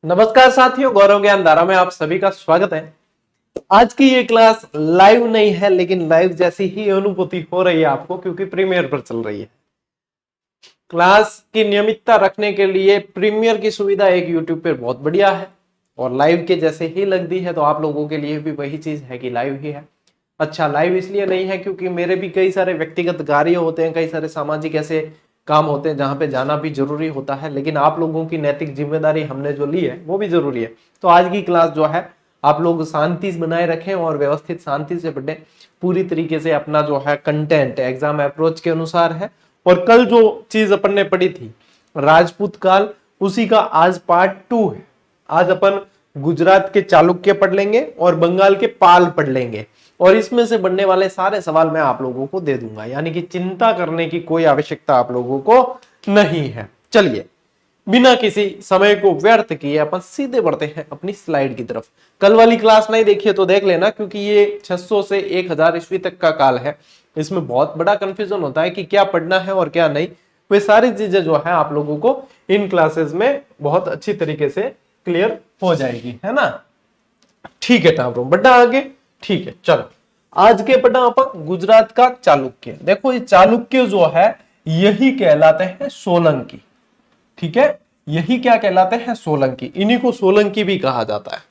नमस्कार साथियों, गौरव ज्ञान धारा में आप सभी का स्वागत है। आज की ये क्लास लाइव नहीं है, लेकिन लाइव जैसी ही अनुभूति हो रही है आपको, क्योंकि प्रीमियर पर चल रही है। क्लास की नियमितता रखने के लिए प्रीमियर की सुविधा एक यूट्यूब पर बहुत बढ़िया है और लाइव के जैसे ही लगती है, तो आप लोगों के लिए भी वही चीज है कि लाइव ही है। अच्छा, लाइव इसलिए नहीं है क्योंकि मेरे भी कई सारे व्यक्तिगत कार्य होते हैं, कई सारे सामाजिक ऐसे काम होते हैं जहां पे जाना भी जरूरी होता है, लेकिन आप लोगों की नैतिक जिम्मेदारी हमने जो ली है वो भी जरूरी है। तो आज की क्लास जो है आप लोग शांति बनाए रखें और व्यवस्थित शांति से पढ़ें। पूरी तरीके से अपना जो है कंटेंट एग्जाम अप्रोच के अनुसार है। और कल जो चीज अपन ने पढ़ी थी राजपूत काल, उसी का आज पार्ट 2 है। आज अपन गुजरात के चालुक्य पढ़ लेंगे और बंगाल के पाल पढ़ लेंगे, और इसमें से बनने वाले सारे सवाल मैं आप लोगों को दे दूंगा, यानी कि चिंता करने की कोई आवश्यकता आप लोगों को नहीं है। चलिए, बिना किसी समय को व्यर्थ किए अपन सीधे बढ़ते हैं अपनी स्लाइड की तरफ। कल वाली क्लास नहीं देखी है तो देख लेना, क्योंकि ये 600 से 1000 ईस्वी तक का काल है। इसमें बहुत बड़ा कंफ्यूजन होता है कि क्या पढ़ना है और क्या नहीं। वे सारी चीजें जो है आप लोगों को इन क्लासेस में बहुत अच्छी तरीके से क्लियर हो जाएगी, है ना। ठीक है टाइम बड़ा आगे। ठीक है, चलो आज के पढ़ा अपन गुजरात का चालुक्य। देखो, ये चालुक्य जो है यही कहलाते हैं सोलंकी। ठीक है, यही क्या कहलाते हैं? सोलंकी। इन्हीं को सोलंकी भी कहा जाता है।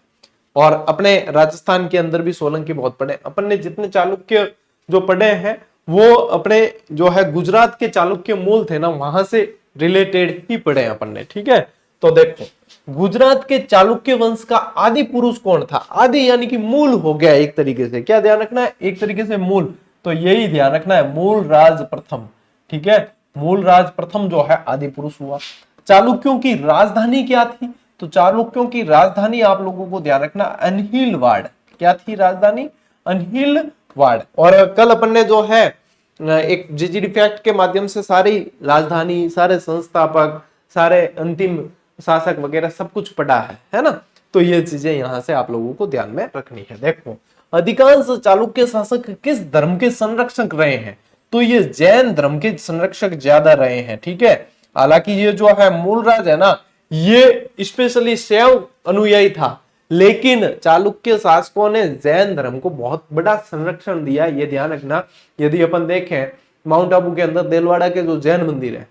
और अपने राजस्थान के अंदर भी सोलंकी बहुत पढ़े अपन ने। जितने चालुक्य जो पढ़े हैं वो अपने जो है गुजरात के चालुक्य मूल थे ना, वहां से रिलेटेड ही पढ़े अपन ने। ठीक है, तो देखो गुजरात के चालुक्य वंश का आदि पुरुष कौन था? आदि यानी कि मूल हो गया एक तरीके से। क्या ध्यान रखना है? एक तरीके से मूल, तो यही ध्यान रखना है, मूल राज प्रथम। ठीक है, मूल राज प्रथम जो है आदि पुरुष हुआ। चालुक्यों की राजधानी क्या थी? तो चालुक्यों की राजधानी आप लोगों को ध्यान रखना अनहिलवाड़। क्या थी राजधानी? अनहिलवाड़। और कल अपन ने जो है एक जीजीडी फैक्ट के माध्यम से सारी राजधानी, सारे संस्थापक, सारे अंतिम शासक वगैरह सब कुछ पढ़ा है ना। तो ये चीजें यहां से आप लोगों को ध्यान में रखनी है। देखो, अधिकांश चालुक्य शासक किस धर्म के संरक्षक रहे हैं? तो ये जैन धर्म के संरक्षक ज्यादा रहे हैं। ठीक है, हालांकि ये जो है मूलराज है ना, ये स्पेशली शैव अनुयायी था, लेकिन चालुक्य शासकों ने जैन धर्म को बहुत बड़ा संरक्षण दिया। ये ध्यान रखना। यदि अपन देखें माउंट आबू के अंदर देलवाड़ा के जो जैन मंदिर है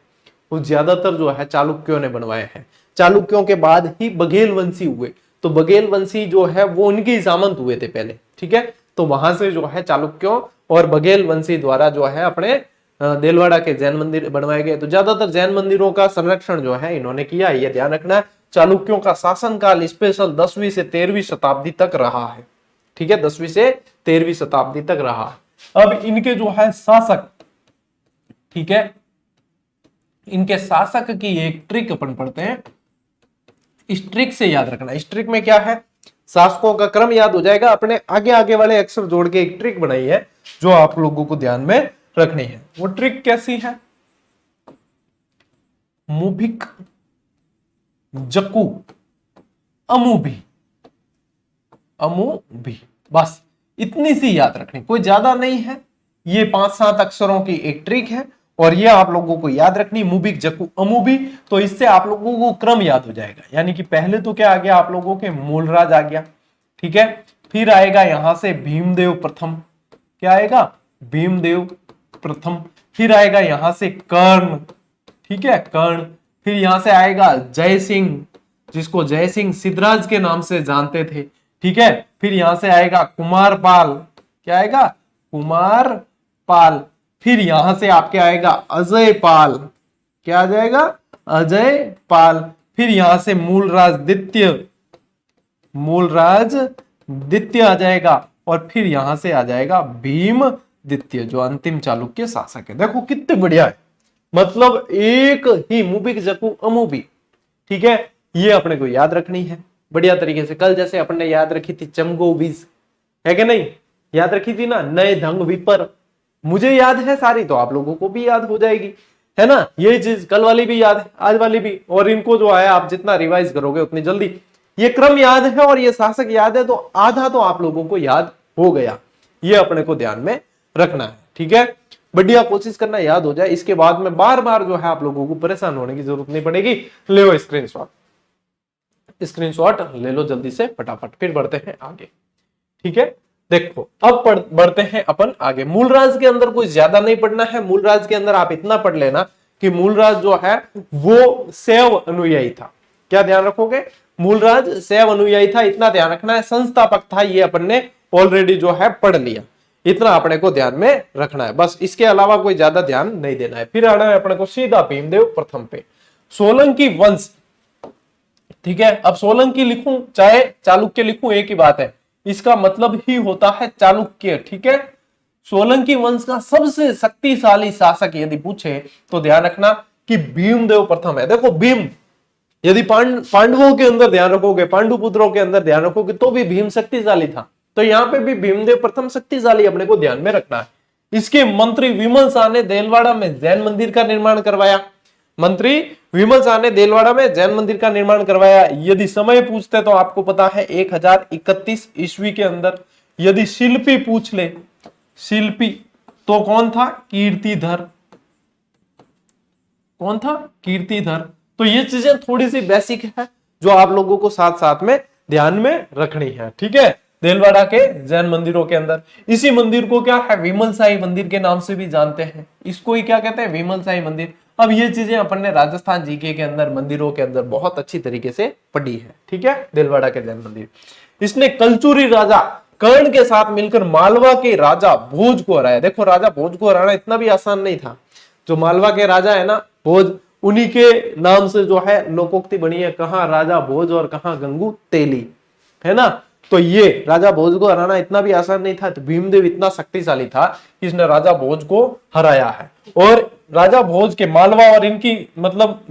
वो ज्यादातर जो है चालुक्यों ने बनवाए हैं। चालुक्यों के बाद ही बघेल वंशी हुए, तो बघेल वंशी जो है वो उनके सामंत हुए थे पहले। ठीक है, तो वहां से जो है चालुक्यों और बघेल वंशी द्वारा जो है अपने देलवाड़ा के जैन मंदिर बनवाए गए। तो ज्यादातर जैन मंदिरों का संरक्षण जो है इन्होंने किया। ये ध्यान रखना है। चालुक्यों का शासनकाल स्पेशल 10वीं से 13वीं शताब्दी तक रहा है। ठीक है, 10वीं से 13वीं शताब्दी तक रहा है। अब इनके जो है शासक, ठीक है, इनके शासक की एक ट्रिक अपन पढ़ते हैं। इस ट्रिक से याद रखना। इस ट्रिक में क्या है? शासकों का क्रम याद हो जाएगा। अपने आगे आगे वाले अक्षर जोड़ के एक ट्रिक बनाई है जो आप लोगों को ध्यान में रखनी है। वो ट्रिक कैसी है? मुभिक, जकू, अमुभी, अमुभी, बस इतनी सी याद रखनी, कोई ज्यादा नहीं है। ये 5-7 अक्षरों की एक ट्रिक है और ये आप लोगों को याद रखनी, मुबिक, जकू, अमुभी। तो इससे आप लोगों को क्रम याद हो जाएगा। यानी कि पहले तो क्या आ गया आप लोगों के? मूलराज आ गया। ठीक है, फिर आएगा यहां से भीमदेव प्रथम। क्या आएगा? भीमदेव प्रथम। फिर आएगा यहां से कर्ण। ठीक है, कर्ण। फिर यहां से आएगा जय सिंह, जिसको जय सिंह सिद्धराज के नाम से जानते थे। ठीक है, फिर यहां से आएगा कुमारपाल। क्या आएगा? कुमारपाल। फिर यहां से आपके आएगा अजय पाल। क्या आ जाएगा? अजय पाल। फिर यहां से मूलराज द्वितीय, मूलराज द्वितीय आ जाएगा। और फिर यहां से आ जाएगा भीम द्वितीय, जो अंतिम चालुक्य शासक है। देखो कितने बढ़िया है, मतलब एक ही मुबिक, जकू, अमुबी। ठीक है, ये अपने को याद रखनी है बढ़िया तरीके से। कल जैसे अपने याद रखी थी चमगो बीज, है कि नहीं? याद रखी थी ना, नए ढंग विपर। मुझे याद है सारी, तो आप लोगों को भी याद हो जाएगी, है ना। ये चीज कल वाली भी याद है, आज वाली भी। और इनको जो है आप जितना रिवाइज करोगे उतनी जल्दी। ये क्रम याद है और ये शासक याद है, तो आधा तो आप लोगों को याद हो गया। ये अपने को ध्यान में रखना है। ठीक है, बढ़िया कोशिश करना याद हो जाए। इसके बाद में बार बार जो है आप लोगों को परेशान होने की जरूरत नहीं पड़ेगी। ले स्क्रीनशॉट। स्क्रीनशॉट ले लो जल्दी से फटाफट, फिर बढ़ते हैं आगे। ठीक है, देखो अब बढ़ते हैं अपन आगे। मूलराज के अंदर कुछ ज्यादा नहीं पढ़ना है। मूलराज के अंदर आप इतना पढ़ लेना कि मूलराज जो है वो शैव अनुयायी था। क्या ध्यान रखोगे? मूलराज शैव अनुयायी था, इतना ध्यान रखना है। संस्थापक था, ये अपन ने ऑलरेडी जो है पढ़ लिया, इतना अपने को ध्यान में रखना है बस, इसके अलावा कोई ज्यादा ध्यान नहीं देना है। फिर आना है अपने को सीधा भीमदेव प्रथम पे, सोलंकी वंश। ठीक है, अब सोलंकी लिखूं चाहे चालुक्य लिखूं एक ही बात है, इसका मतलब ही होता है चालुक्य। ठीक है, सोलंकी वंश का सबसे शक्तिशाली शासक यदि पूछे तो ध्यान रखना कि भीमदेव प्रथम है। देखो भीम, यदि पांडवों के अंदर ध्यान रखोगे, पांडु पुत्रों के अंदर ध्यान रखोगे तो भी भीम शक्तिशाली था, तो यहां पे भी भीमदेव प्रथम शक्तिशाली अपने को ध्यान में रखना है। इसके मंत्री विमल शाह ने देलवाड़ा में जैन मंदिर का निर्माण करवाया। मंत्री विमल शाह ने देलवाड़ा में जैन मंदिर का निर्माण करवाया। यदि समय पूछते तो आपको पता है 1031 ईस्वी के अंदर। यदि शिल्पी पूछ ले, शिल्पी तो कौन था? कीर्तिधर। कौन था? कीर्तिधर। तो ये चीजें थोड़ी सी बेसिक है जो आप लोगों को साथ साथ में ध्यान में रखनी है। ठीक है, देलवाड़ा के जैन मंदिरों के अंदर, इसी मंदिर को क्या है, विमल शाही मंदिर के नाम से भी जानते हैं। इसको ही क्या कहते हैं? विमल शाही मंदिर। अब ये चीजें अपन ने राजस्थान जीके के अंदर मंदिरों के अंदर बहुत अच्छी तरीके से पढ़ी है। ठीक है, देलवाड़ा के जैन मंदिर। इसने कलचुरी राजा कर्ण के साथ मिलकर मालवा के राजा भोज को हराया। देखो राजा भोज को हराना इतना भी आसान नहीं था। जो मालवा के राजा है ना भोज, उन्हीं के नाम से जो है लोकोक्ति बनी है, कहां राजा भोज और कहां गंगू तेली, है ना। तो ये राजा भोज को हराना इतना भी आसान नहीं था। तो भीमदेव इतना शक्तिशाली था कि इसने राजा भोज को हराया है। और राजा भोज के मालवा और इनकी मतलब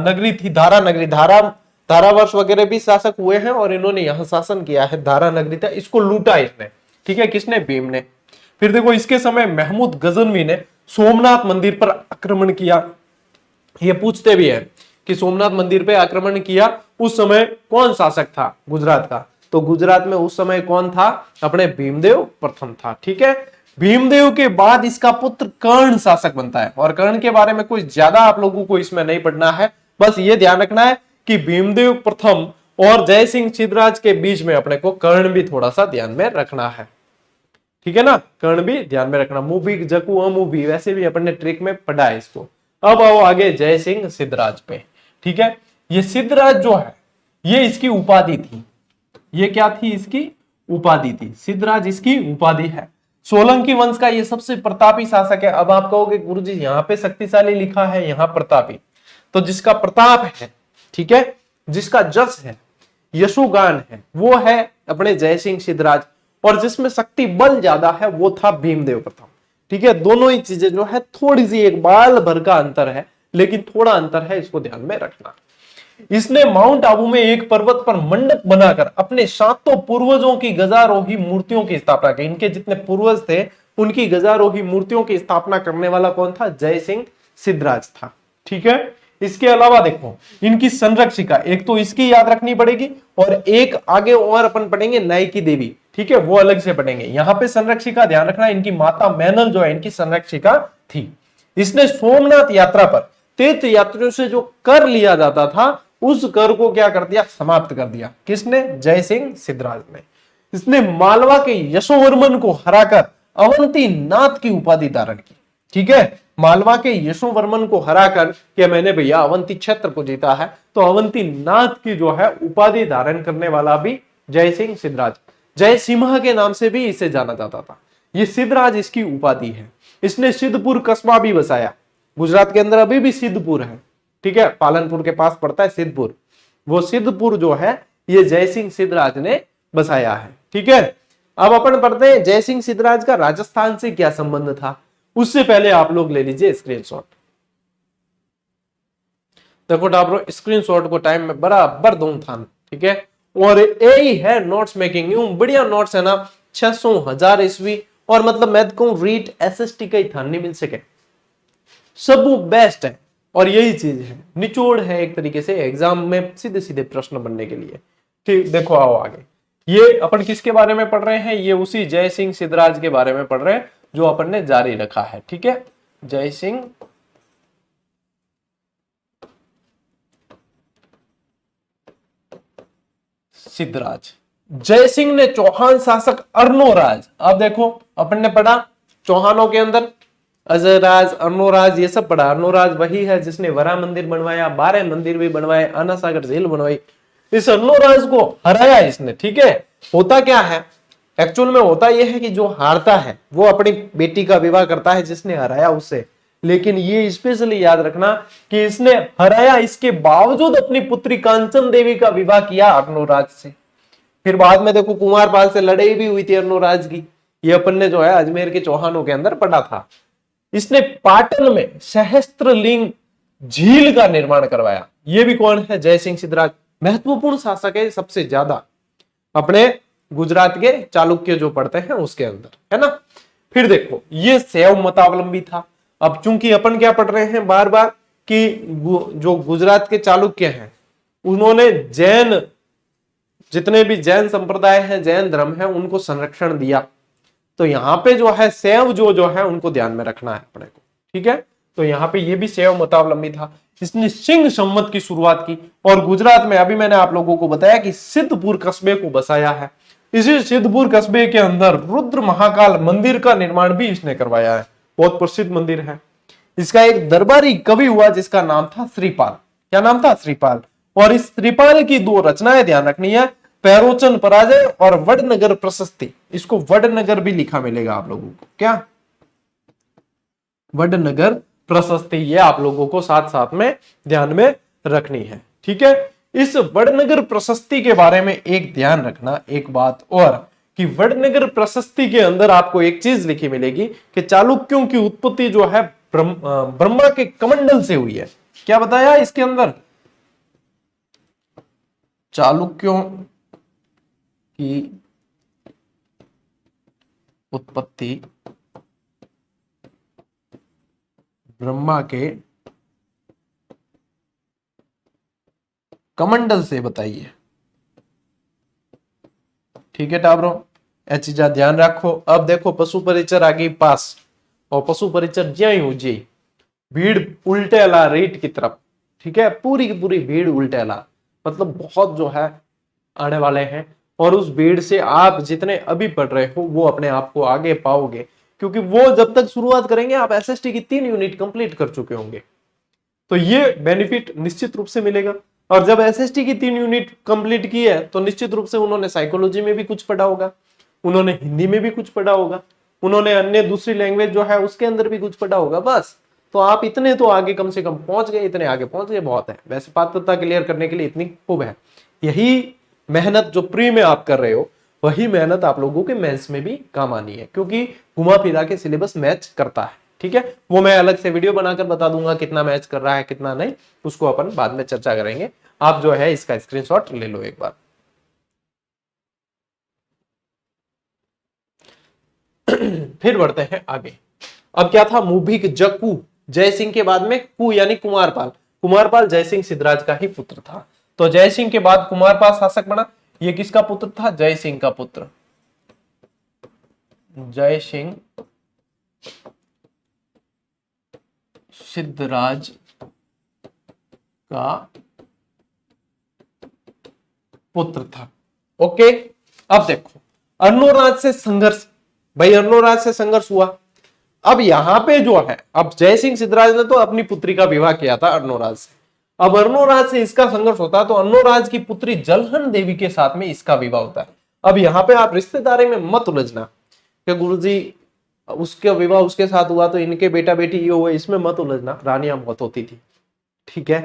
नगरी थी धारा नगरी, धारावर्ष वगैरह भी शासक हुए हैं और इन्होंने यहां शासन किया है। धारा नगरी था, इसको लूटा इसने। ठीक है, किसने? भीम ने। फिर देखो इसके समय महमूद गजनवी ने सोमनाथ मंदिर पर आक्रमण किया। ये पूछते भी है कि सोमनाथ मंदिर पे आक्रमण किया, उस समय कौन शासक था गुजरात का? तो गुजरात में उस समय कौन था? अपने भीमदेव प्रथम था। ठीक है, भीमदेव के बाद इसका पुत्र कर्ण शासक बनता है। और कर्ण के बारे में कोई ज्यादा आप लोगों को इसमें नहीं पढ़ना है, बस ये ध्यान रखना है कि भीमदेव प्रथम और जय सिंह सिद्धराज के बीच में अपने को कर्ण भी थोड़ा सा ध्यान में रखना है। ठीक है ना, कर्ण भी ध्यान में रखना। मूवी जकू अमूवी वैसे भी अपन ने ट्रिक में पढ़ा है इसको। अब आओ आगे जय सिंह सिद्धराज पे। ठीक है, ये सिद्धराज जो है ये इसकी उपाधि थी। ये क्या थी? इसकी उपाधि थी। सिद्धराज इसकी उपाधि है। सोलंकी वंश का ये सबसे प्रतापी शासक है। अब आप कहोगे गुरुजी यहां पे शक्तिशाली लिखा है, यहां प्रतापी, तो जिसका प्रताप है, ठीक है, जिसका जस है, यशोगान है, वो है अपने जय सिंह सिद्धराज। और जिसमें शक्ति बल ज्यादा है वो था भीमदेव प्रथम। ठीक है, दोनों ही चीजें जो है थोड़ी सी एक बाल भर का अंतर है, लेकिन थोड़ा अंतर है, इसको ध्यान में रखना। इसने माउंट आबू में एक पर्वत पर मंडप बनाकर अपने सातों पूर्वजों की गजारोही मूर्तियों की स्थापना की। इनके जितने पूर्वज थे उनकी गजारोही मूर्तियों की स्थापना करने वाला कौन था? जय सिंह सिद्धराज था। ठीक है, इसके अलावा देखो इनकी संरक्षिका, एक तो इसकी याद रखनी पड़ेगी और एक आगे और अपन पढ़ेंगे नाई की देवी। ठीक है, वो अलग से पढ़ेंगे। यहां पे संरक्षिका ध्यान रखना, इनकी माता मैनल जो है इनकी संरक्षिका थी। इसने सोमनाथ यात्रा पर तीर्थ यात्रियों से जो कर लिया जाता था उस कर को क्या कर दिया? समाप्त कर दिया। किसने? जय सिंह सिद्धराज ने। इसने मालवा के यशोवर्मन को हराकर अवंती नाथ की उपाधि धारण की। ठीक है, मालवा के यशोवर्मन को हराकर कि मैंने भैया अवंती क्षेत्र को जीता है, तो अवंती नाथ की जो है उपाधि धारण करने वाला भी जय सिंह सिद्धराज। जय सिम्हा के नाम से भी इसे जाना जाता था। ये सिद्धराज इसकी उपाधि है। इसने सिद्धपुर कस्बा भी बसाया। गुजरात के अंदर अभी भी सिद्धपुर है। ठीक है, पालनपुर के पास पड़ता है सिद्धपुर। वो सिद्धपुर जो है ये जय सिंह सिद्धराज ने बसाया है। ठीक है, अब अपन पढ़ते हैं जय सिंह सिद्धराज का राजस्थान से क्या संबंध था। उससे पहले आप लोग ले लीजिए स्क्रीनशॉट। देखो टाबरो, स्क्रीनशॉट को टाइम में बराबर दूं था। ठीक है, और यही है नोट्स मेकिंग। यूं बढ़िया नोट्स है ना, 600 1000 ईस्वी और मतलब मैं कहूं रीट एसएसटी का ही था, नहीं मिल सके, सब बेस्ट है। और यही चीज है, निचोड़ है एक तरीके से एग्जाम में सीधे सीधे प्रश्न बनने के लिए। ठीक, देखो आओ आगे। ये अपन किसके बारे में पढ़ रहे हैं? ये उसी जय सिंह सिद्धराज के बारे में पढ़ रहे हैं जो अपन ने जारी रखा है। ठीक है, जय सिंह सिद्धराज। जयसिंह ने चौहान शासक अर्णोराज, अब देखो अपन ने पढ़ा चौहानों के अंदर अजयराज, अर्णोराज, ये सब पढ़ा। अर्णोराज वही है जिसने वरा मंदिर बनवाया, 12 मंदिर भी बनवाए, आना सागर झील बनवाई। इस अर्णोराज को हराया इसने, ठीक है। होता क्या है एक्चुअल में, होता यह है कि जो हारता है वो अपनी बेटी का विवाह करता है जिसने हराया उससे। लेकिन ये स्पेशली याद रखना कि इसने हराया, इसके बावजूद अपनी पुत्री कांचन देवी का विवाह किया अर्णोराज से। फिर बाद में देखो कुमारपाल से लड़ाई भी हुई थी अर्णोराज की, ये अपन ने जो है अजमेर के चौहानों के अंदर पढ़ा था। इसने पाटन में सहस्त्रलिंग झील का निर्माण करवाया। ये भी कौन है? जयसिंह सिद्धराज। महत्वपूर्ण शासक है सबसे ज्यादा अपने गुजरात के चालुक्य जो पढ़ते हैं उसके अंदर, है ना। फिर देखो ये शैव मतावलंबी था। अब चूंकि अपन क्या पढ़ रहे हैं बार बार कि जो गुजरात के चालुक्य हैं उन्होंने जैन, जितने भी जैन संप्रदाय हैं, जैन धर्म है, उनको संरक्षण दिया। तो यहाँ पे जो है शैव जो है उनको ध्यान में रखना है अपने को, ठीक है। तो यहाँ पे ये भी शैव मतावलंबी था। इसने सिंह संवत की शुरुआत की और गुजरात में अभी मैंने आप लोगों को बताया कि सिद्धपुर कस्बे को बसाया है। इसी सिद्धपुर कस्बे के अंदर रुद्र महाकाल मंदिर का निर्माण भी इसने करवाया है, बहुत प्रसिद्ध मंदिर है। इसका एक दरबारी कवि हुआ जिसका नाम था श्रीपाल। क्या नाम था? श्रीपाल। और इस श्रीपाल की 2 रचनाएं ध्यान रखनी है, पैरोचन पराजय और वडनगर प्रशस्ति। इसको वडनगर भी लिखा मिलेगा आप लोगों को, क्या? वडनगर प्रशस्ति, ये आप लोगों को साथ साथ में ध्यान में रखनी है, ठीक है। इस वडनगर प्रशस्ति के बारे में एक ध्यान रखना, एक बात और कि वडनगर प्रशस्ति के अंदर आपको एक चीज लिखी मिलेगी कि चालुक्यों की उत्पत्ति जो है ब्रह्मा के कमंडल से हुई है। क्या बताया इसके अंदर? चालुक्यों की उत्पत्ति ब्रह्मा के कमंडल से बताइए, ठीक है टाबरों, यह चीजा ध्यान रखो। अब देखो पशु परिचर आ गई पास, और पशु परिचर ज्याई हो जी भीड़ उल्टे अला रीट की तरफ, ठीक है। पूरी की पूरी भीड़ उल्टे अला, मतलब बहुत जो है आने वाले हैं। और उस भीड़ से आप जितने अभी पढ़ रहे हो वो अपने आप को आगे पाओगे, क्योंकि वो जब तक शुरुआत करेंगे आप एसएसटी की 3 यूनिट कंप्लीट कर चुके होंगे, तो ये बेनिफिट निश्चित रूप से मिलेगा। और जब एसएसटी की 3 यूनिट कंप्लीट की है तो निश्चित रूप से उन्होंने साइकोलॉजी में भी कुछ पढ़ा होगा, उन्होंने हिंदी में भी कुछ पढ़ा होगा, उन्होंने अन्य दूसरी लैंग्वेज जो है उसके अंदर भी कुछ पढ़ा होगा। बस तो आप इतने तो आगे कम से कम पहुंच गए, इतने आगे पहुंच गए बहुत है। वैसे पात्रता क्लियर करने के लिए इतनी खूब है। यही मेहनत जो प्री में आप कर रहे हो वही मेहनत आप लोगों के मेंस में भी काम आनी है, क्योंकि घुमा फिरा के सिलेबस मैच करता है, ठीक है। वो मैं अलग से वीडियो बनाकर बता दूंगा कितना मैच कर रहा है कितना नहीं, उसको अपन बाद में चर्चा करेंगे। आप जो है इसका स्क्रीनशॉट ले लो एक बार। फिर बढ़ते हैं आगे। अब क्या था? मुभिक जकू, जयसिंह के बाद में कु यानी कुमारपाल। कुमारपाल जयसिंह सिद्धराज का ही पुत्र था। तो जयसिंह के बाद कुमारपाल शासक बना। ये किसका पुत्र था? जयसिंह का पुत्र। जयसिंह सिद्धराज का पुत्र था। ओके, अब देखो अर्णोराज से संघर्ष, भाई अर्णोराज से संघर्ष हुआ। अब यहां पे जो है, अब जयसिंह सिद्धराज ने तो अपनी पुत्री का विवाह किया था अर्णोराज से। अब अर्णोराज से इसका संघर्ष होता है तो अर्णोराज की पुत्री जलहन देवी के साथ में इसका विवाह होता है। अब यहाँ पे आप रिश्तेदारी में मत उलझना कि गुरुजी उसके विवाह उसके साथ हुआ तो इनके बेटा बेटी ये हुए, इसमें मत उलझना। रानियां बहुत होती थी, ठीक है,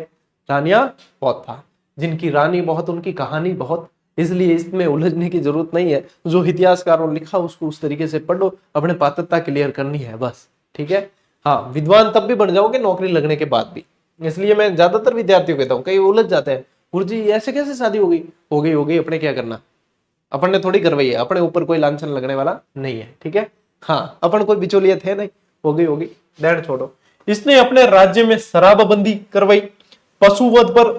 रानियां बहुत था, जिनकी रानी बहुत उनकी कहानी बहुत, इसलिए इसमें उलझने की जरूरत नहीं है। जो इतिहासकारों ने लिखा उसको उस तरीके से पढ़ो, अपने पात्रता क्लियर करनी है बस, ठीक है। हाँ, विद्वान तब भी बन जाओगे नौकरी लगने के बाद भी। इसलिए मैं ज्यादातर विद्यार्थियों कहता हूँ, कई उलझ जाते हैं, गुरुजी ऐसे कैसे शादी हो गई, हो गई हो गई, अपने क्या करना, अपन ने थोड़ी करवाई है, अपने ऊपर कोई लांछन लगने वाला नहीं है, ठीक है। हाँ, अपन कोई बिचौलिए थे नहीं, हो गई होगी, दैट छोड़ो। इसने अपने राज्य में शराबबंदी करवाई, पशुवध पर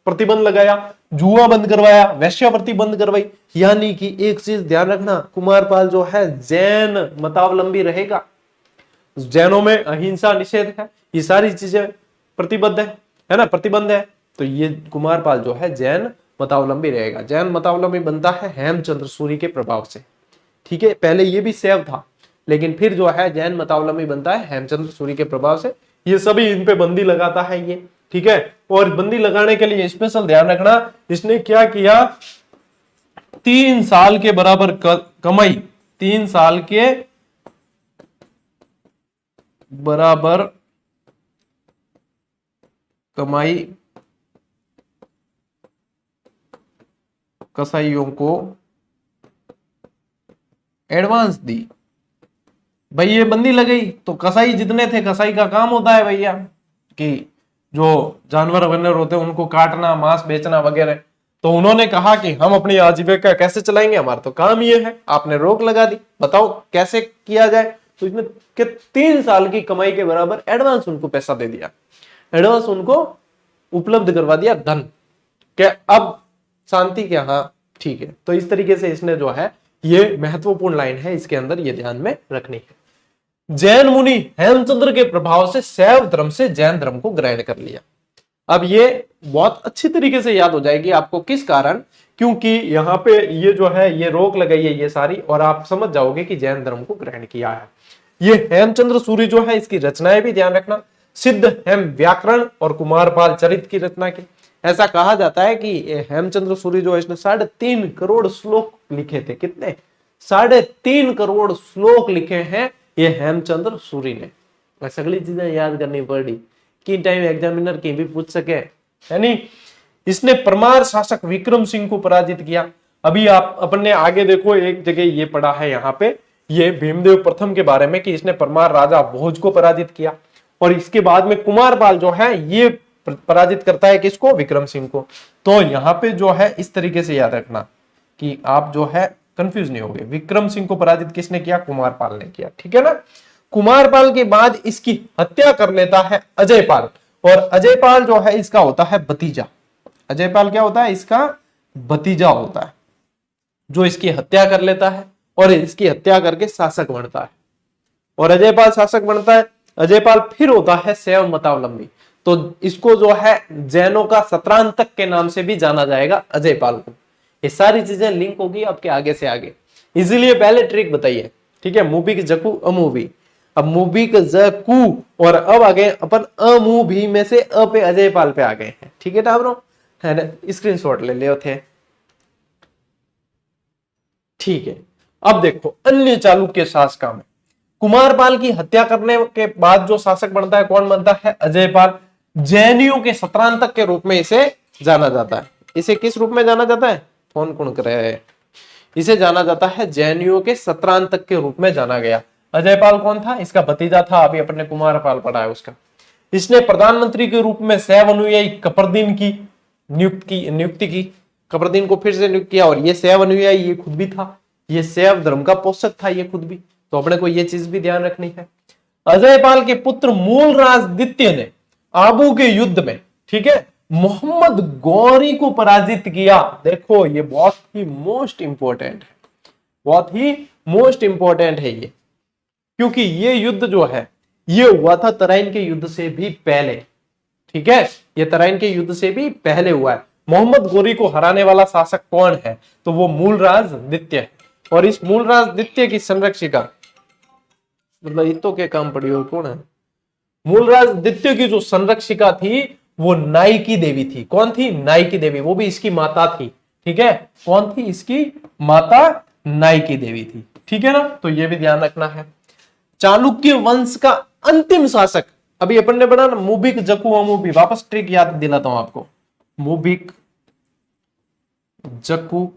प्रतिबंध लगाया, जुआ बंद करवाया, वेश्यावृत्ति बंद करवाई। यानी कि एक चीज ध्यान रखना, कुमारपाल जो है जैन मतावलंबी रहेगा, जैनों में अहिंसा निषेध है, ये सारी चीजें प्रतिबद्ध है ना, प्रतिबंध है। तो ये कुमारपाल जो है जैन मतावलंबी रहेगा। जैन मतावलंबी बनता है हेमचंद्र सूरी के प्रभाव से। ठीक है, पहले ये भी शैव था, लेकिन फिर जो है जैन मतावलंबी बनता है हेमचंद्र सूरी के प्रभाव से। ये सभी इन पे बंदी लगाता है ये। ठीक है, और बंदी लगाने के लिए स्पेशल ध्यान रखना, इसने क्या किया, 3 साल के बराबर कमाई, 3 साल के बराबर कमाई कसाईयों को एडवांस दी। भाई ये बंदी लगी तो कसाई जितने थे, कसाई का काम होता है भैया कि जो जानवर वगैरह होते हैं उनको काटना, मांस बेचना वगैरह। तो उन्होंने कहा कि हम अपनी आजीविका कैसे चलाएंगे, हमारा तो काम ये है। आपने रोक लगा दी, बताओ कैसे किया जाए। तो इसने 3 साल की कमाई के बराबर एडवांस उनको पैसा दे दिया, एडवांस उनको उपलब्ध करवा दिया धन, क्या अब शांति क्या, हाँ ठीक है। तो इस तरीके से इसने जो है, ये महत्वपूर्ण लाइन है, इसके अंदर ये ध्यान में रखनी है। जैन मुनि हेमचंद्र के प्रभाव से शैव धर्म से जैन धर्म को ग्रहण कर लिया। अब ये बहुत अच्छी तरीके से याद हो जाएगी आपको, किस कारण, क्योंकि यहाँ पे ये जो है ये रोक लगाई है ये सारी, और आप समझ जाओगे कि जैन धर्म को ग्रहण किया है। ये हेमचंद्र सूरी जो है, इसकी रचनाएं भी ध्यान रखना, सिद्ध हेम व्याकरण और कुमारपाल चरित की रचना की। ऐसा कहा जाता है कि हेमचंद्र सूरी जो है, इसने 3.5 करोड़ श्लोक लिखे थे। कितने? 3.5 करोड़ श्लोक लिखे हैं ये हेमचंद्र सूरी ने। सगली चीजें याद करनी पड़ी कि टाइम एग्जामिनर की भी पूछ सके, है नहीं। इसने परमार शासक विक्रम सिंह को पराजित किया। अभी आप अपने आगे देखो, एक जगह ये पढ़ा है यहाँ पे, ये भीमदेव प्रथम के बारे में, कि इसने परमार राजा भोज को पराजित किया। और इसके बाद में कुमारपाल जो है ये पराजित करता है किसको? विक्रम सिंह को। तो यहाँ पे जो है इस तरीके से याद रखना कि आप जो है कंफ्यूज नहीं होगे। विक्रम सिंह को पराजित किसने किया? कुमारपाल ने किया। ठीक है ना। कुमारपाल के बाद इसकी हत्या कर लेता है अजयपाल, और अजयपाल जो है इसका होता है भतीजा। अजयपाल क्या होता है? इसका भतीजा होता है, जो इसकी हत्या कर लेता है और इसकी हत्या करके शासक बनता है। और अजयपाल शासक बनता है। अजयपाल फिर होता है शैव मतावलंबी, तो इसको जो है जैनों का सत्रांतक के नाम से भी जाना जाएगा अजयपाल को। ये सारी चीजें लिंक होगी आपके आगे से आगे, इसीलिए पहले ट्रिक बताइए। ठीक है, मूबी की जकू अमूवी, अब मूबी का जकू और अब आ गए अपन अमूवी में से अ पे अजयपाल पे आ गए हैं। ठीक है टाबरो, है ना, स्क्रीनशॉट ले लियो थे। ठीक है, अब देखो अन्य चालुक्य शासका में कुमारपाल की हत्या करने के बाद जो शासक बनता है, कौन बनता है? अजयपाल। जैनियों के सत्रांतक के रूप में इसे जाना जाता है। इसे किस रूप में जाना जाता है? फोन कौन कर रहा है? इसे जाना जाता है जैनियों के सत्रांतक के रूप में जाना गया। अजयपाल कौन था? इसका भतीजा था, अभी अपने कुमारपाल पढ़ा है उसका। इसने प्रधानमंत्री के रूप में शैव अनुयायी कपरदीन की नियुक्ति की। कपरदीन को फिर से नियुक्त किया, और ये शैव अनुयायी ये खुद भी था, ये शैव धर्म का पोषक था ये खुद भी। तो अपने को ये चीज भी ध्यान रखनी है। अजयपाल के पुत्र मूलराजदित्य ने आबू के युद्ध में, ठीक है, मोहम्मद गौरी को पराजित किया। देखो ये बहुत ही मोस्ट इंपॉर्टेंट है, बहुत ही मोस्ट इंपॉर्टेंट है ये, क्योंकि ये युद्ध जो है ये हुआ था तराइन के युद्ध से भी पहले। ठीक है, ये तराइन के युद्ध से भी पहले हुआ है। मोहम्मद गौरी को हराने वाला शासक कौन है? तो वो मूलराजदित्य है। और इस मूलराजदित्य की संरक्षिका, मतलब इतो के काम पड़ी हो, कौन है? मूलराजदित्य की जो संरक्षिका थी वो नाइकी देवी थी। कौन थी? नाइकी देवी। वो भी इसकी माता थी। ठीक है, कौन थी? इसकी माता नाइकी देवी थी। ठीक है ना, तो ये भी ध्यान रखना है। चालुक्य वंश का अंतिम शासक, अभी अपन ने बना ना मुबिक जकू अमूबी, वापस ट्रिक याद दिलाता हूं आपको। मुबिक जकू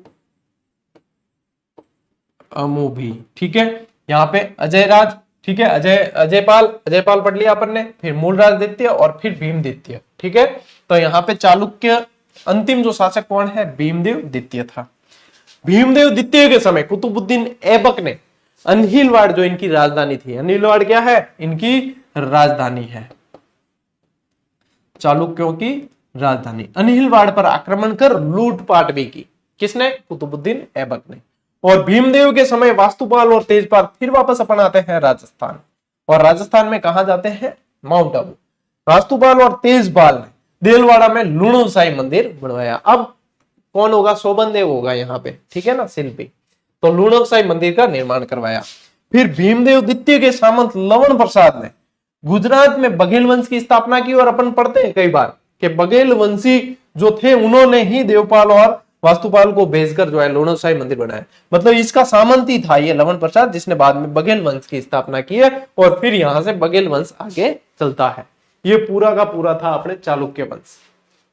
अमूबी, ठीक है। यहाँ पे अजयराज, ठीक है, अजयपाल पढ़ लिया अपन ने, फिर मूलराजदित्य और फिर भीमदित्य। ठीक है, तो यहाँ पे चालुक्य अंतिम जो शासक कौन है? भीमदेव द्वितीय था। भीमदेव द्वितीय के समय कुतुबुद्दीन ऐबक ने अनहिलवाड़, जो इनकी राजधानी थी, अनहिलवाड़ क्या है? इनकी राजधानी है, चालुक्यों की राजधानी। अनहिलवाड़ पर आक्रमण कर लूटपाट भी की। किसने? कुतुबुद्दीन ऐबक ने। और भीमदेव के समय वास्तुपाल और तेजपाल फिर वापस अपन आते हैं राजस्थान, और राजस्थान में कहा जाते हैं? माउंट आबू। वास्तुपाल और तेजपाल ने देलवाड़ा में लुणो साई मंदिर बनवाया। अब कौन होगा? शोभनदेव होगा यहाँ पे, ठीक है ना, शिल्पी। तो लूणोत्साही मंदिर का निर्माण करवाया। फिर भीमदेव द्वितीय के सामंत लवण प्रसाद ने गुजरात में बघेल वंश की स्थापना की। और अपन पढ़ते हैं कई बार कि बघेल वंशी जो थे उन्होंने ही देवपाल और वास्तुपाल को भेजकर जो है लूणोत्साही मंदिर बनाया। मतलब इसका सामंत ही था ये लवण प्रसाद, जिसने बाद में बघेल वंश की स्थापना की है। और फिर यहां से बघेल वंश आगे चलता है। ये पूरा का पूरा था अपने चालुक्य वंश।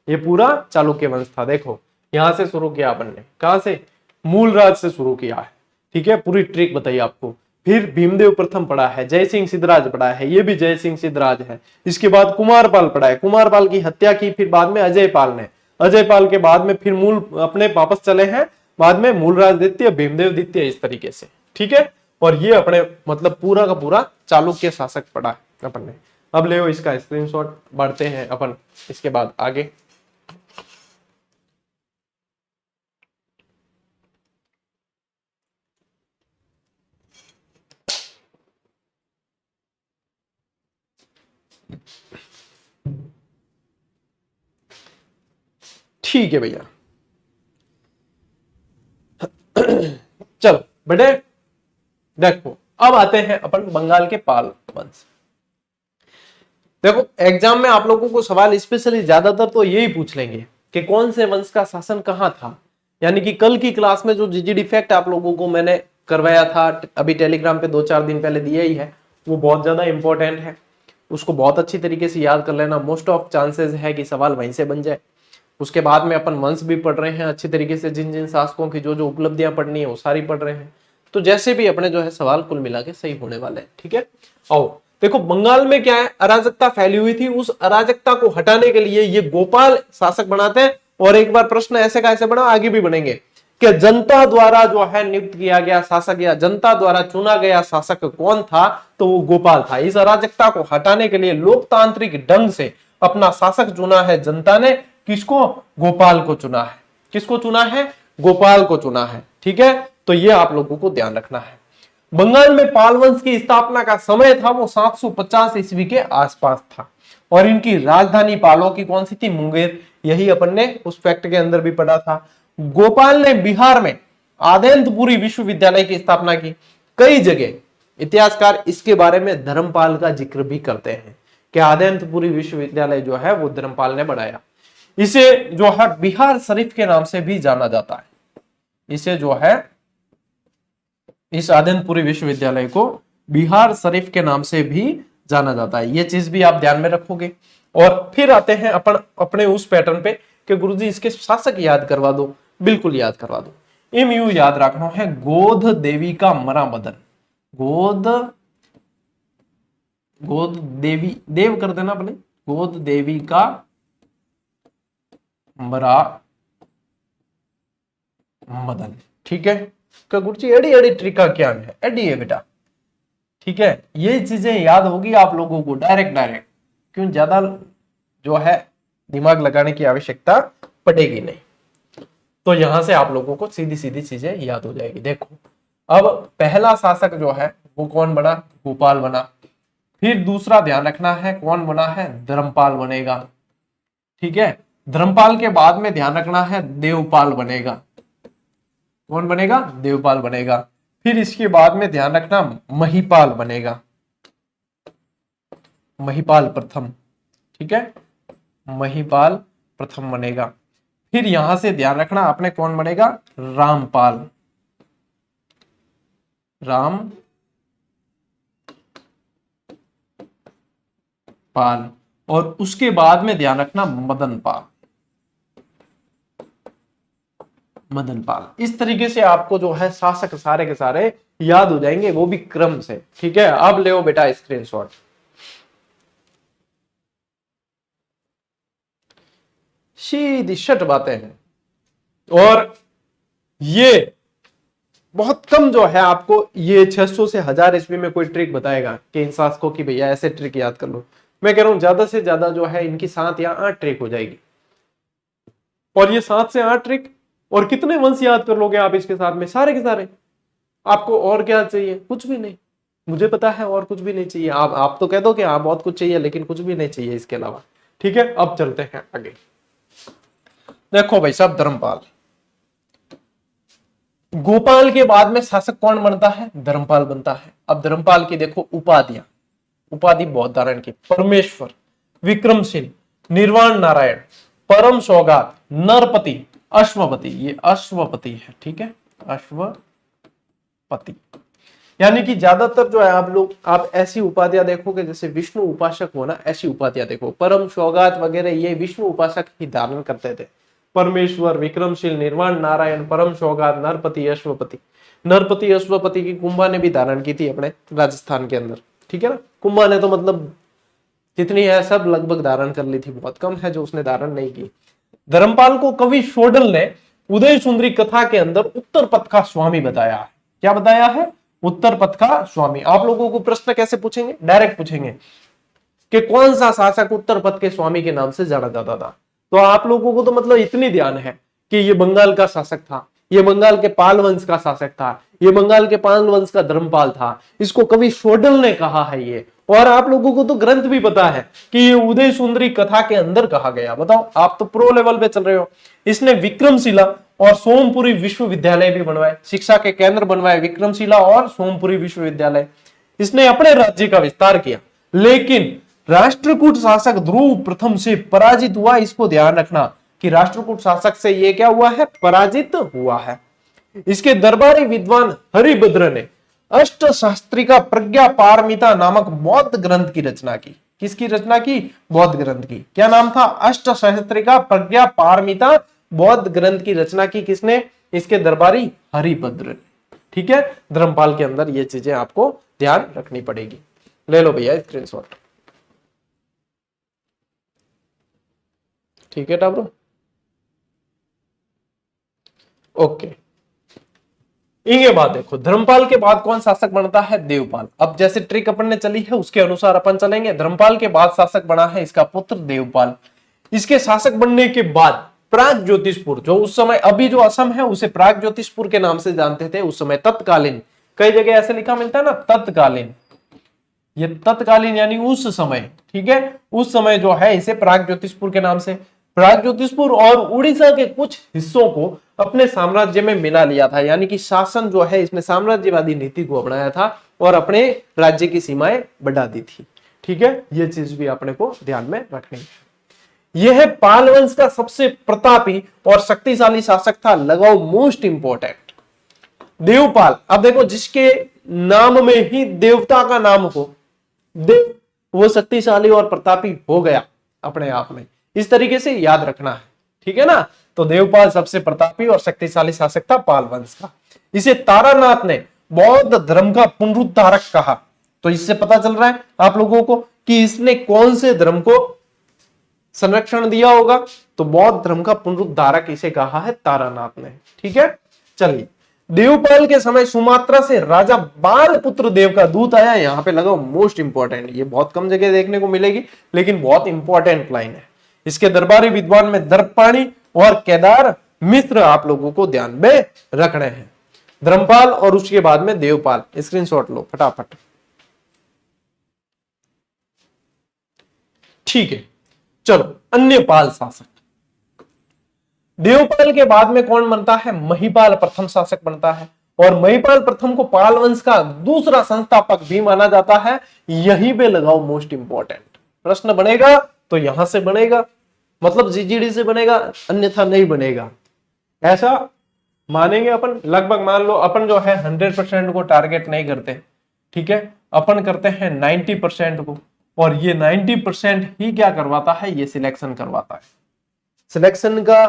ये पूरा चालुक्य वंश था। देखो यहां से शुरू किया अपन ने, कहां से? मूलराज से शुरू किया है, ठीक है। पूरी ट्रिक बताई आपको। फिर भीमदेव प्रथम पड़ा है, जय सिंह सिद्धराज पड़ा है, ये भी जय सिंह सिद्धराज है। इसके बाद कुमारपाल पड़ा है, कुमारपाल की हत्या की फिर बाद में अजय पाल ने। अजय पाल के बाद में फिर मूल अपने वापस चले हैं, बाद में मूलराज द्वितीय, भीमदेव द्वितीय, इस तरीके से, ठीक है। और ये अपने मतलब पूरा का पूरा चालुक्य शासक पड़ा है अपन ने। अब ले इसका स्क्रीनशॉट, बढ़ते हैं अपन इसके बाद आगे। ठीक है भैया, चलो बेटे देखो अब आते हैं अपन बंगाल के पाल वंश। देखो एग्जाम में आप लोगों को सवाल स्पेशली ज्यादातर तो यही पूछ लेंगे कि कौन से वंश का शासन कहां था। यानी कि कल की क्लास में जो जीजीडी फैक्ट आप लोगों को मैंने करवाया था, अभी टेलीग्राम पे 2-4 दिन पहले दिया ही है, वो बहुत ज्यादा इंपॉर्टेंट है। उसको बहुत अच्छी तरीके से याद कर लेना। मोस्ट ऑफ चांसेस है कि सवाल वहीं से बन जाए। उसके बाद में अपन वंश भी पढ़ रहे हैं अच्छी तरीके से, जिन जिन शासकों की जो जो उपलब्धियां पढ़नी है वो सारी पढ़ रहे हैं। तो जैसे भी अपने जो है सवाल कुल मिला के सही होने वाले हैं, ठीक है। आओ देखो बंगाल में क्या है, अराजकता फैली हुई थी। उस अराजकता को हटाने के लिए ये गोपाल शासक बनाते हैं। और एक बार प्रश्न ऐसे का ऐसे बना, आगे भी बनेंगे, कि जनता द्वारा जो है नियुक्त किया गया शासक या जनता द्वारा चुना गया शासक कौन था? तो वो गोपाल था। इस अराजकता को हटाने के लिए लोकतांत्रिक ढंग से अपना शासक चुना है जनता ने। किसको? गोपाल को चुना है। किसको चुना है? गोपाल को चुना है, ठीक है। तो ये आप लोगों को ध्यान रखना है। बंगाल में पाल वंश की स्थापना का समय था वो 750 ईस्वी के आसपास था। और इनकी राजधानी पालों की कौन सी थी? मुंगेर। यही अपन ने उस फैक्ट के अंदर भी पढ़ा था। गोपाल ने बिहार में आदेंतपुरी विश्वविद्यालय की स्थापना की। कई जगह इतिहासकार इसके बारे में धर्मपाल का जिक्र भी करते हैं कि आदेंतपुरी विश्वविद्यालय जो है वो धर्मपाल ने बनाया। इसे जो है बिहार शरीफ के नाम से भी जाना जाता है। इसे जो है इस आदेंतपुरी विश्वविद्यालय को बिहार शरीफ के नाम से भी जाना जाता है। ये चीज भी आप ध्यान में रखोगे। और फिर आते हैं अपन अपने उस पैटर्न पे कि गुरुजी इसके शासक याद करवा दो। बिल्कुल याद करवा दो। एमयू याद रखना है, गोध देवी का मरा मदन। गोद देवी, देव कर देना अपने, गोद देवी का मरा मदन, ठीक है। का गुरुजी एडी एडी ट्रिक का क्या है? एडी है बेटा, ठीक है। ये चीजें याद होगी आप लोगों को डायरेक्ट। क्यों? ज्यादा जो है दिमाग लगाने की आवश्यकता पड़ेगी नहीं। तो यहां से आप लोगों को सीधी सीधी चीजें याद हो जाएगी। देखो अब पहला शासक जो है वो कौन बना? गोपाल बना। फिर दूसरा ध्यान रखना है कौन बना है? धर्मपाल बनेगा, ठीक है। धर्मपाल के बाद में ध्यान रखना है देवपाल बनेगा। कौन बनेगा? देवपाल बनेगा। फिर इसके बाद में ध्यान रखना महिपाल बनेगा, महिपाल प्रथम, ठीक है। महिपाल प्रथम बनेगा। फिर यहां से ध्यान रखना आपने कौन बनेगा? रामपाल, राम पाल। और उसके बाद में ध्यान रखना मदन पाल, मदन पाल। इस तरीके से आपको जो है शासक सारे के सारे याद हो जाएंगे, वो भी क्रम से, ठीक है। अब ले बेटा स्क्रीनशॉट। सीधी शट बातें हैं। और ये बहुत कम जो है आपको ये 600 से 1000 ईस्वी में कोई ट्रिक बताएगा कि इन शासकों की भैया ऐसे ट्रिक याद कर लो। मैं कह रहा हूं ज्यादा से ज्यादा जो है इनकी 7 या 8 ट्रिक हो जाएगी। और ये 7 से 8 ट्रिक और कितने वंश याद कर लोगे आप इसके साथ में? सारे के सारे। आपको और क्या चाहिए? कुछ भी नहीं। मुझे पता है और कुछ भी नहीं चाहिए। आप तो कह दो कि हाँ बहुत कुछ चाहिए, लेकिन कुछ भी नहीं चाहिए इसके अलावा, ठीक है। अब चलते हैं आगे। देखो भाई साहब धर्मपाल, गोपाल के बाद में शासक कौन बनता है? धर्मपाल बनता है। अब धर्मपाल की देखो उपाधियां, उपाधि बहुत धारण की, परमेश्वर, विक्रमशील, निर्वाण नारायण, परम सौगात, नरपति, अश्वपति। ये अश्वपति है, ठीक है, अश्वपति। यानी कि ज्यादातर जो है आप ऐसी उपाधियां देखोगे जैसे विष्णु उपासक होना, ऐसी उपाधियां देखो। परम सौगात वगैरह ये विष्णु उपासक ही धारण करते थे। परमेश्वर, विक्रमशील, निर्वाण नारायण, परम सौगात, नरपति, अश्वपति। नरपति अश्वपति की कुंभा ने भी धारण की थी अपने राजस्थान के अंदर, ठीक है ना। कुंभा ने तो मतलब जितनी है सब लगभग धारण कर ली थी, बहुत कम है जो उसने धारण नहीं की। धर्मपाल को कवि शोडल ने उदय सुंदरी कथा के अंदर उत्तर पथ का स्वामी बताया है। क्या बताया है? उत्तर पथ का स्वामी। आप लोगों को प्रश्न कैसे पूछेंगे? डायरेक्ट पूछेंगे कि कौन सा शासक उत्तर पथ के स्वामी के नाम से जाना जाता था। तो आप लोगों को तो मतलब इतनी ध्यान है कि ये बंगाल का शासक था, ये बंगाल के पाल वंश का शासक था, ये बंगाल के पाल वंश का धर्मपाल था, इसको कवि शोडल ने कहा है ये। और आप लोगों को तो ग्रंथ भी पता है कि ये उदय सुंदरी कथा के अंदर कहा गया। बताओ, आप तो प्रो लेवल पे चल रहे हो। इसने विक्रमशिला और सोमपुरी विश्वविद्यालय भी बनवाए, शिक्षा के केंद्र बनवाए विक्रमशिला और सोमपुरी विश्वविद्यालय। इसने अपने राज्य का विस्तार किया, लेकिन राष्ट्रकूट शासक ध्रुव प्रथम से पराजित हुआ। इसको ध्यान रखना कि राष्ट्रकूट शासक से ये क्या हुआ है? पराजित हुआ है। इसके दरबारी विद्वान हरिभद्र ने अष्ट शास्त्रिका प्रज्ञा पारमिता नामक बौद्ध ग्रंथ की रचना की। किसकी रचना की? बौद्ध ग्रंथ की। क्या नाम था? अष्ट शास्त्रिका प्रज्ञा पारमिता बौद्ध ग्रंथ की रचना की किसने? इसके दरबारी हरिभद्र ने, ठीक है। धर्मपाल के अंदर ये चीजें आपको ध्यान रखनी पड़ेगी। ले लो भैया स्क्रीनशॉट, ठीक है टाब्रो, ओके। इनके बाद देखो धर्मपाल के बाद कौन शासक बनता है? देवपाल। अब जैसे ट्रिक अपन ने चली है उसके अनुसार अपन चलेंगे। धर्मपाल के बाद शासक बना है इसका पुत्र देवपाल। इसके शासक बनने के बाद प्राग ज्योतिषपुर, जो उस समय अभी जो असम है उसे प्राग ज्योतिषपुर के नाम से जानते थे उस समय, तत्कालीन, कई जगह ऐसे लिखा मिलता है ना तत्कालीन, ये तत्कालीन यानी उस समय, ठीक है। उस समय जो है इसे प्राग ज्योतिषपुर के नाम से, प्राग ज्योतिषपुर और उड़ीसा के कुछ हिस्सों को अपने साम्राज्य में मिला लिया था। यानी कि शासन जो है इसमें साम्राज्यवादी नीति को अपनाया था और अपने राज्य की सीमाएं बढ़ा दी थी, ठीक है। ये चीज भी अपने को ध्यान में रखनी है। यह है पाल वंश का सबसे प्रतापी और शक्तिशाली शासक था। लगाओ मोस्ट इंपोर्टेंट, देवपाल। अब देखो जिसके नाम में ही देवता का नाम हो, देव, वो शक्तिशाली और प्रतापी हो गया अपने आप में। इस तरीके से याद रखना है, ठीक है ना। तो देवपाल सबसे प्रतापी और शक्तिशाली शासक था पाल वंश का। इसे तारानाथ ने बौद्ध धर्म का पुनरुद्धारक कहा। तो इससे पता चल रहा है आप लोगों को कि इसने कौन से धर्म को संरक्षण दिया होगा। तो बौद्ध धर्म का पुनरुद्धारक इसे कहा है तारानाथ ने, ठीक है। चलिए, देवपाल के समय सुमात्रा से राजा बालपुत्र देव का दूत आया। यहां पे लगाओ मोस्ट इंपॉर्टेंट, ये बहुत कम जगह देखने को मिलेगी लेकिन बहुत इंपॉर्टेंट लाइन है। इसके दरबारी विद्वान में दर्पाणी और केदार मिश्र आप लोगों को ध्यान में रखने हैं। धर्मपाल और उसके बाद में देवपाल, स्क्रीनशॉट लो फटाफट, ठीक है। चलो, अन्य पाल शासक। देवपाल के बाद में कौन बनता है? महिपाल प्रथम शासक बनता है। और महिपाल प्रथम को पाल वंश का दूसरा संस्थापक भी माना जाता है। यहीं पे लगाओ मोस्ट इंपॉर्टेंट, प्रश्न बनेगा तो यहां से बनेगा, मतलब जीजीडी से बनेगा, अन्यथा नहीं बनेगा। ऐसा मानेंगे अपन, लगभग मान लो अपन जो है 100% को टारगेट नहीं करते, ठीक है। अपन करते हैं 90% को, और ये 90% ही क्या करवाता है? ये सिलेक्शन करवाता है। सिलेक्शन का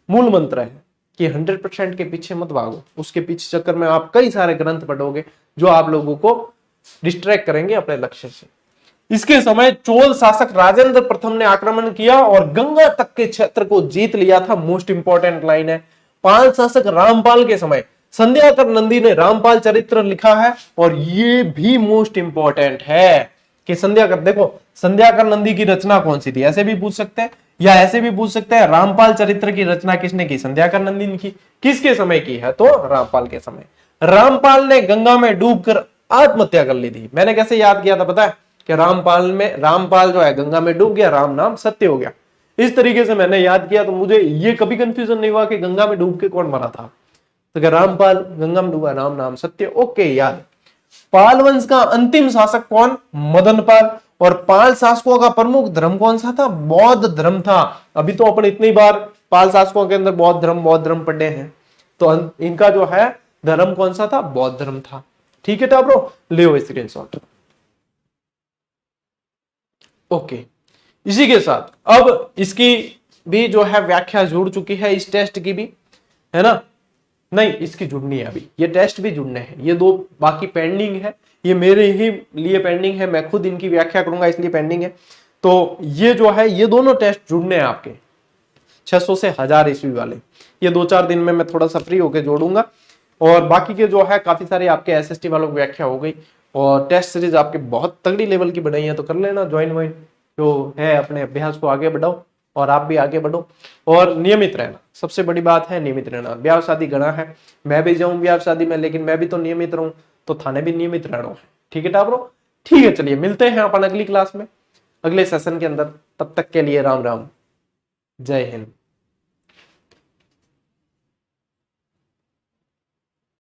मूल मंत्र है कि 100% के पीछे मत भागो। उसके पीछे चक्कर में आप कई सारे ग्रंथ पढ़ोगे जो आप लोगों को डिस्ट्रैक्ट करेंगे अपने लक्ष्य से। इसके समय चोल शासक राजेंद्र प्रथम ने आक्रमण किया और गंगा तक के क्षेत्र को जीत लिया था। मोस्ट इंपॉर्टेंट लाइन है। पाल शासक रामपाल के समय संध्याकर नंदी ने रामपाल चरित्र लिखा है, और ये भी मोस्ट इंपॉर्टेंट है कि संध्याकर, देखो संध्याकर नंदी की रचना कौन सी थी, ऐसे भी पूछ सकते हैं या ऐसे भी पूछ सकते हैं रामपाल चरित्र की रचना किसने की? संध्याकर नंदी ने की। किसके समय की है? तो रामपाल के समय। रामपाल ने गंगा में डूबकर आत्महत्या कर ली थी। मैंने कैसे याद किया था पता है? कि रामपाल जो है गंगा में डूब गया, राम नाम सत्य हो गया। इस तरीके से मैंने याद किया, तो मुझे ये कभी कंफ्यूजन नहीं हुआ कि गंगा में डूब के कौन मरा था। तो रामपाल, गंगम डूबा, राम नाम सत्य। ओके यार। पाल वंश का अंतिम शासक कौन? मदनपाल। और पाल शासकों का प्रमुख धर्म कौन सा था? बौद्ध धर्म था। अभी तो अपन इतनी बार पाल शासकों के अंदर बौद्ध धर्म पढ़े हैं, तो इनका जो है धर्म कौन सा था? बौद्ध धर्म था। ठीक है टाब्रो, ले स्क्रीनशॉट। ओके, इसी के साथ अब इसकी भी जो है व्याख्या जुड़ चुकी है, इस टेस्ट की भी, है ना? नहीं, इसकी जुड़नी है अभी, ये टेस्ट भी जुड़ने हैं, ये दो बाकी पेंडिंग है, ये मेरे ही लिए पेंडिंग है, मैं खुद इनकी व्याख्या करूंगा इसलिए पेंडिंग है। तो ये जो है ये दोनों टेस्ट जुड़ने हैं आपके 600 से 1000 ईस्वी वाले, ये 2-4 दिन में मैं थोड़ा सा फ्री होकर जोड़ूंगा। और बाकी के जो है काफी सारे आपके एसएसटी वालों की व्याख्या हो गई, और टेस्ट सीरीज आपके बहुत तगड़ी लेवल की बनाई है, तो कर लेना ज्वाइन वाइन, जो है अपने अभ्यास को आगे बढ़ाओ और आप भी आगे बढ़ो। और नियमित रहना, सबसे बड़ी बात है नियमित रहना। ब्याह शादी गणा है, मैं भी जाऊं ब्याह शादी में, लेकिन मैं भी तो नियमित रहूं, तो थाने भी नियमित रहना है। ठीक है टाब्रो? ठीक है, चलिए मिलते हैं अपन अगली क्लास में, अगले सेशन के अंदर। तब तक के लिए राम राम, जय हिंद।